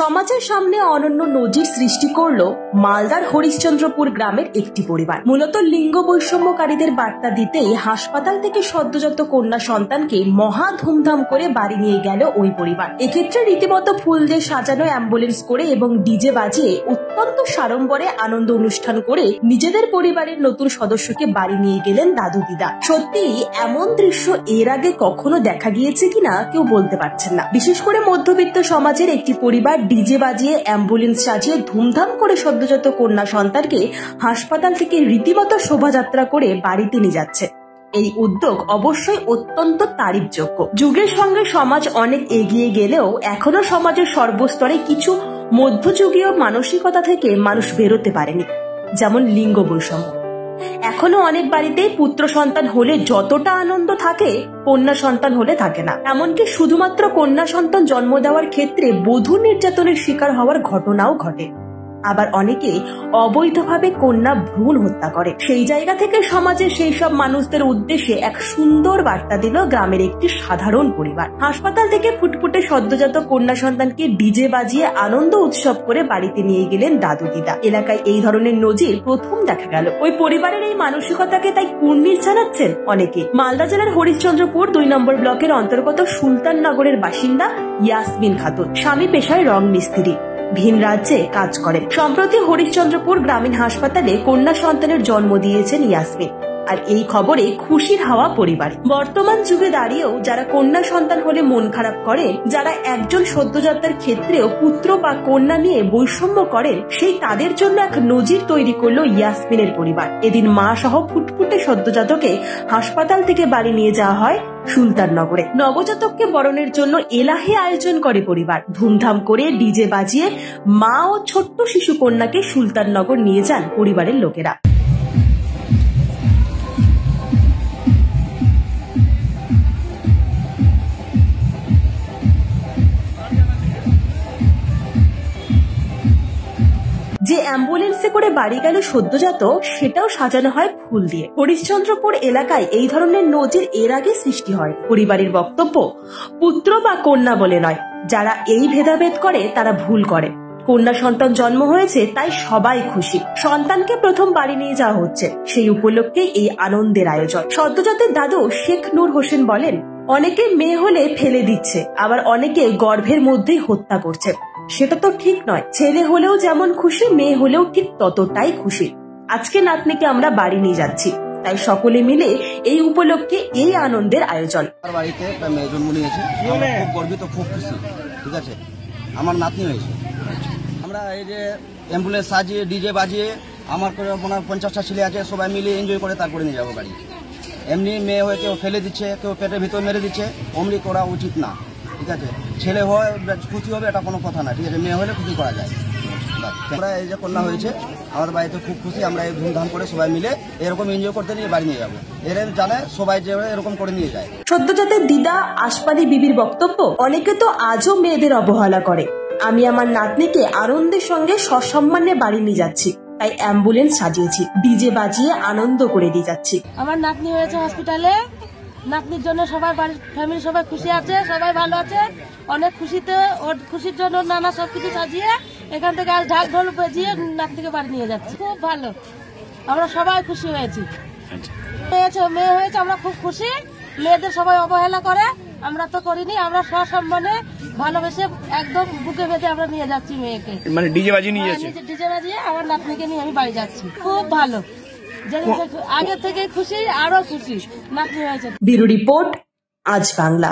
সমাজের সামনে অনন্য নজির সৃষ্টি করলো মালদার হরিশ্চন্দ্রপুর গ্রামের একটি পরিবার। মূলত লিঙ্গ বৈষম্যকারীদের বার্তা দিতেই হাসপাতাল থেকে সদ্যজাত কন্যা সন্তানকে মহা ধুমধাম করে বাড়ি নিয়ে গেল ওই পরিবার। এক্ষেত্রে রীতিমতো ফুল দিয়ে সাজানো অ্যাম্বুলেন্স করে এবং ডিজে বাজিয়ে অত্যন্ত সাড়ম্বরে আনন্দ অনুষ্ঠান করে নিজেদের পরিবারের নতুন সদস্যকে বাড়ি নিয়ে গেলেন দাদু দিদা। সত্যি এমন দৃশ্য এর আগে কখনো দেখা গিয়েছে কিনা কেউ বলতে পারছেন না। বিশেষ করে মধ্যবিত্ত সমাজের একটি পরিবার ডিজে বাজিয়ে অ্যাম্বুলেন্স সাজিয়ে ধুমধাম করে সদ্যজাত কন্যা সন্তানকে হাসপাতাল থেকে রীতিমতো শোভাযাত্রা করে বাড়িতে নিয়ে যাচ্ছে। এই উদ্যোগ অবশ্যই অত্যন্ত তারিফযোগ্য। যুগের সঙ্গে সমাজ অনেক এগিয়ে গেলেও এখনো সমাজের সর্বস্তরে কিছু মধ্যযুগীয় মানসিকতা থেকে মানুষ বেরোতে পারেনি, যেমন লিঙ্গ বৈষম্য। এখনো অনেক বাড়িতেই পুত্র সন্তান হলে যতটা আনন্দ থাকে কন্যা সন্তান হলে থাকে না। এমনকি শুধুমাত্র কন্যা সন্তান জন্ম দেওয়ার ক্ষেত্রে বধূ নির্যাতনের শিকার হওয়ার ঘটনাও ঘটে। আবার অনেকে অবৈধভাবে কন্যা ভ্রূণ হত্যা করে। সেই জায়গা থেকে সমাজের সেই সব মানুষদের উদ্দেশ্যে এক সুন্দর বার্তা দিল গ্রামের একটি সাধারণ পরিবার। হাসপাতাল থেকে ফুটফুটে সদ্যজাত কন্যা সন্তানকে ডিজে বাজিয়ে আনন্দ উৎসব করে বাড়িতে নিয়ে গেলেন দাদু দিদা। এলাকায় এই ধরনের নজির প্রথম দেখা গেল। ওই পরিবারের এই মানসিকতাকে তাই কুর্নিশ জানাচ্ছেন অনেকে। মালদা জেলার হরিশ্চন্দ্রপুর 2 নম্বর ব্লকের অন্তর্গত সুলতাননগরের বাসিন্দা ইয়াসমিন খাতুন। স্বামী পেশায় রং মিস্ত্রি, ভিন রাজ্যে কাজ করেন। সম্প্রতি হরিশ্চন্দ্রপুর গ্রামীণ হাসপাতালে কন্যা সন্তানের জন্ম দিয়েছেন ইয়াসমিন। আর এই খবরে খুশির হাওয়া পরিবারে। বর্তমান যুগে দাঁড়িয়েও যারা কন্যা সন্তান হলে মন খারাপ করেন, যারা একজন সদ্যজাতার ক্ষেত্রেও পুত্র বা কন্যা নিয়ে বৈষম্য করেন, সেই তাদের জন্য এক নজির তৈরি করলো ইয়াসমিনের পরিবার। এদিন মা সহ ফুটফুটে সদ্যজাতকে হাসপাতাল থেকে বাড়ি নিয়ে যাওয়া হয় সুলতাননগরে। নবজাতককে বরণের জন্য এলাহি আয়োজন করে পরিবার। ধুমধাম করে ডিজে বাজিয়ে মা ও ছোট্ট শিশু কন্যাকে সুলতাননগর নিয়ে যান পরিবারের লোকেরা। যে অ্যাম্বুলেন্সে করে বাড়ি গেল সদ্যজাত, সেটাও সাজানো হয় ফুল দিয়ে। হরিশ্চন্দ্রপুর এলাকায় এই ধরনের নজির এর আগে সৃষ্টি হয়। পরিবারের বক্তব্য, পুত্র বা কন্যা বলে নয়, যারা এই ভেদাভেদ করে তারা ভুল করে। কন্যা সন্তান জন্ম হয়েছে তাই সবাই খুশি। সন্তানকে প্রথম বাড়ি নিয়ে যাওয়া হচ্ছে, সেই উপলক্ষে এই আনন্দের আয়োজন। সদ্যজাতের দাদু শেখ নূর হোসেন বলেন, অনেকে মেয়ে হলে ফেলে দিচ্ছে, আবার অনেকে গর্ভের মধ্যেই হত্যা করছে। সেটা তো ঠিক নয়। ছেলে হলেও যেমন খুশি, মেয়ে হলেও ঠিক ততটাই খুশি। আজকে নাতনিকে আমরা বাড়ি নিয়ে যাচ্ছি, তাই সকলে মিলে এই উপলক্ষে এই আনন্দের আয়োজন। বাড়িতে মেয়ে জন্ম নিয়েছে, খুব গর্বিত, খুব খুশি। ঠিক আছে, আমার নাতনি হয়েছে। আমরা এই যে অ্যাম্বুলেন্স সাজিয়ে ডিজে বাজিয়ে আমার 50টা ছেলে আছে, সবাই মিলে এনজয় করে তারপরে নিয়ে যাবো বাড়ি। এমনি মেয়ে হয়ে কেউ ফেলে দিচ্ছে, কেউ পেটের ভিতর মেরে দিচ্ছে, অমনি করা উচিত না। ঠিক আছে, ছেলে হয় খুশি হবে, এটা কোনো কথা না। ঠিক আছে, মেয়ে হলে খুশি করা যায়। আমরা এই যে কন্যা হয়েছে আমাদের বাড়িতে খুব খুশি। আমরা এই ধুমধাম করে সবাই মিলে এরকম এনজয় করতে নিয়ে বাড়ি নিয়ে যাবো। এরা জানে সবাই যে এরকম করে নিয়ে যায়। সদ্যজাতের দিদা আশপাদি বিবির বক্তব্য, অনেকে তো আজও মেয়েদের অবহেলা করে। আমি আমার নাতনিকে আনন্দের সঙ্গে সসম্মানে বাড়ি নিয়ে যাচ্ছি, তাই অ্যাম্বুলেন্স সাজিয়েছি, ডিজে বাজিয়ে আনন্দ করে দিয়ে যাচ্ছি। আমার নাতনি হয়েছে হসপিটালে, নাতনির জন্য সবাই বাড়ির ফ্যামিলি সবাই খুশি আছে, সবাই ভালো আছে। অনেক খুশিতে, ওর খুশির জন্য নানা সবকিছু সাজিয়ে এখান থেকে আজ ঢাক ঢোল বাজিয়ে নাতনিকে বাড়ি নিয়ে যাচ্ছি। খুব ভালো, আমরা সবাই খুশি হয়েছি। মেয়ে হয়েছে, আমরা খুব খুশি। মেয়েদের সবাই অবহেলা করে, আমরা তো করিনি। আমরা সসম্মানে ভালোবেসে একদম বুকে বেঁধে আমরা নিয়ে যাচ্ছি মেয়েকে। মানে ডিজে বাজিয়ে নিয়ে যাচ্ছি, ডিজে বাজিয়ে আমার নাতনিকে নিয়ে আমি বাড়ি যাচ্ছি। খুব ভালো, আগে থেকে খুশি, আরো খুশি নাতনি হয়েছে। ব্যুরো রিপোর্ট, আজ বাংলা।